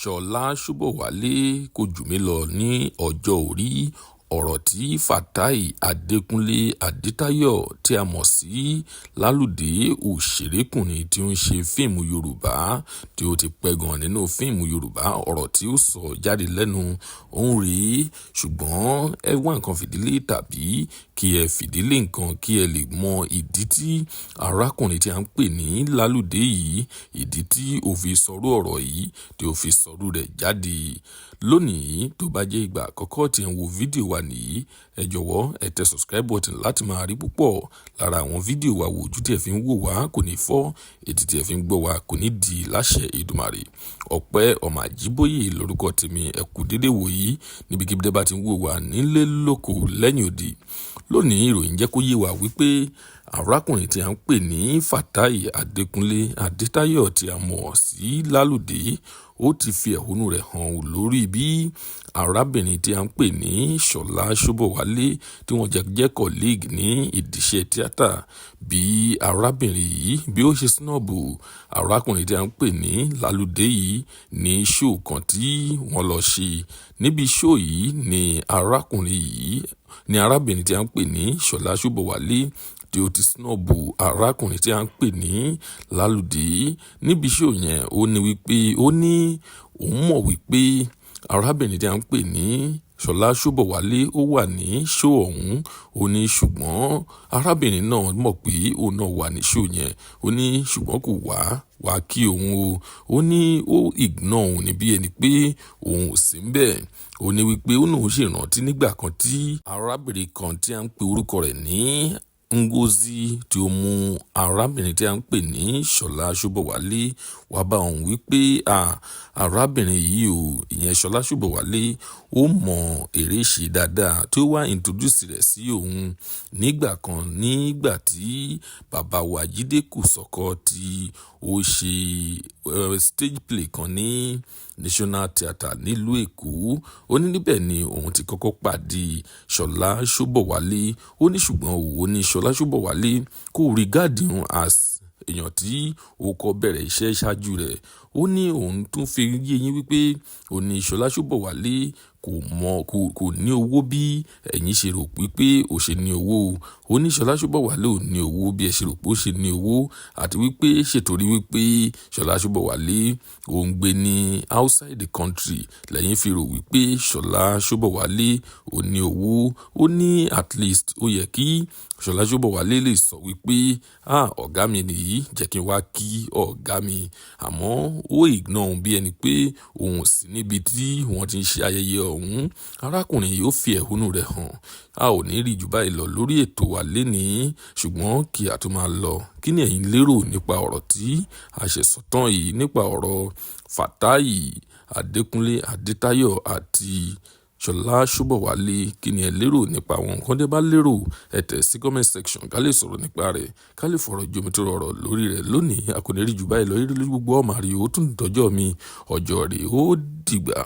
Ṣọlá Ṣóbọ̀wálé kò jù mí lọ ní ọjọ́ orí. Ọ̀rọ̀ tí Fatai Adékúnlé Adétáyọ̀ tí a mọ̀ sí LALUDE òṣèrékùnrin tí ó ń ṣe fíìmù Yorùbá tí ó ti pẹ́ gan nínú fíìmù Yorùbá, ọ̀rọ̀ tí ó sọ jáde lẹ́nu òun rèé, ṣùgbọ́n ẹ wá nǹkan fìdílé tàbí kí ẹ fìdílé nǹkan kí ẹ lè mọ ìdí tí arákùnrin tí a ń pè ní LALUDE yìí, ìdí tí ó fi sọrú ọ̀rọ̀ yìí tí ó fi sọrú rẹ̀ jáde. Lónìí tó bá jẹ́ ìgbà àkọ́kọ́ tí ẹ ń wo fídíò wa nìyí, ẹ jọ̀wọ́ ẹ tẹ subscribe button láti máa rí púpọ̀ lára àwọn fídíò wa wò. Ojú tí ẹ fi ń wò wá kò ní fọ́, etí tí ẹ fi ń gbọ́ wá kò ní di láṣẹ Èdùmàrè. Ọpẹ́ ọmọ Àjíbóyè lórúkọ tèmi, ẹ kú dédé wò yìí níbikíbi tẹ́ bá ti ń wò wá nílé lóko lẹ́yìn odi. Lónìí ìròyìn jẹ́ kó yé wa wípé arákùnrin tí a ń pè ní Fatai Adékúnlé Adétáyọ̀ tí a mọ̀ sí LALUDE ó ti fi ẹ̀hónú rẹ̀ hàn lórí bí arábìnrin tí a ń pè ní Ṣọlá Ṣóbọ̀wálé tí wọ́n jẹ́ colleague ní ìdíṣẹ́ tíátà, bí arábìnrin yìí bí ó ṣe snọ́ọ̀bù arákùnrin tí a ń pè ní LALUDE yìí ní ṣó kan tí wọ́n lọ ṣe. Níbi ṣó yìí ni arábìnrin tí a ń pè ní Ṣọlá Ṣóbọ̀wálé tí ó ti snọ́ọ̀bù arákùnrin tí a ń pè ní LALUDE. Níbi ṣó yẹn ó ní wípé òun mọ̀ wípé arábìnrin tí a ń pè ní Ṣọlá Ṣóbọ̀wálé ó wà ní ṣó ọ̀hún. Ó ní ṣùgbọ́n arábìnrin náà mọ̀ pé òun náà wà ní ṣó yẹn. Ó ní ṣùgbọ́n kò wá kí òun o. Ó ní ó ignore òun ní bí ẹni pé òun ò sí ń bẹ̀. Ó ní wípé ó náà ṣèrántí nígbà kan tí arábìnrin kan tí a ń pe orúkọ rẹ̀ ní Ngozi tí ó mú arábìnrin tí a ń pè ní Ṣọlá Ṣóbọ̀wálé wá bá òun wípé arábìnrin yìí o, ìyẹn Ṣọlá Ṣóbọ̀wálé ó mọ eré ṣe dáadáa tí ó wá introduce rẹ̀ sí òun nígbà tí bàbá wa Jídé Kòsọ́kọ́ tí ó ṣe stage play kan ní National Theatre nílùú Èkó. Ó ní níbẹ̀ ni òun ti kọ́kọ́ pàdé Ṣọlá Ṣóbọ̀wálé. Ó ní ṣùgbọ́n òun ní Ṣọlá Ṣóbọ̀wálé kò regard òun as èèyàn tí ó kọ́ bẹ̀rẹ̀ iṣẹ́ ṣáájú rẹ̀. Ó ní òun tún fi yé yín wípé òun ní Ṣọlá Ṣóbọ̀wálé kò ní owó bí ẹ̀yin ṣe rò pé ó ṣe ní owó. Ó ní Ṣọlá Ṣóbọ̀wálé ò ní owó bí ẹ ṣe rò pé ó ṣe ní owó, àti wípé ṣètòrí wípé Ṣọlá Ṣóbọ̀wálé ò ń gbé ní outside the country lẹ́yìn fi rò wípé Ṣọlá Ṣóbọ̀wálé ò ní owó. Ó ní at least ó yẹ kí Ṣọlá Ṣóbọ̀wálé lè sọ wípé ọ̀gá mi nìyí, jẹ́ kí n wá kí ọ̀gá mi. Àmọ́ ó ignore òun bí ẹni pé òun ò sí níbi tí wọ́n ti ń ṣe ayẹyẹ ọ̀hún. Arákùnrin yìí ó fi ẹ̀hónú rẹ̀ hàn. A ò ní rí jù báyìí lọ lórí ètò wa lénìí, ṣùgbọ́n kí a tó máa lọ, kí ni ẹ̀yin lérò nípa ọ̀rọ̀ tí a ṣe sọ tán yìí, nípa ọ̀rọ̀ Fatai Adékúnlé Adétáyọ̀ àti Ṣọlá Ṣóbọ̀wálé? Kí ni ẹ lérò nípa àwọn nǹkan tẹ́ bá lérò? Ẹ tẹ̀ sí comment section ká lè sọ̀rọ̀ nípa rẹ̀, ká lè fọ̀rọ̀ jomitoro ọ̀rọ̀ lórí rẹ̀. Lónìí a kò ní rí jù báyìí lọ, rí gbogbo ọmọ àríyó tún dọjọ́ mi, ọjọ́ rẹ̀ ó dìgbà.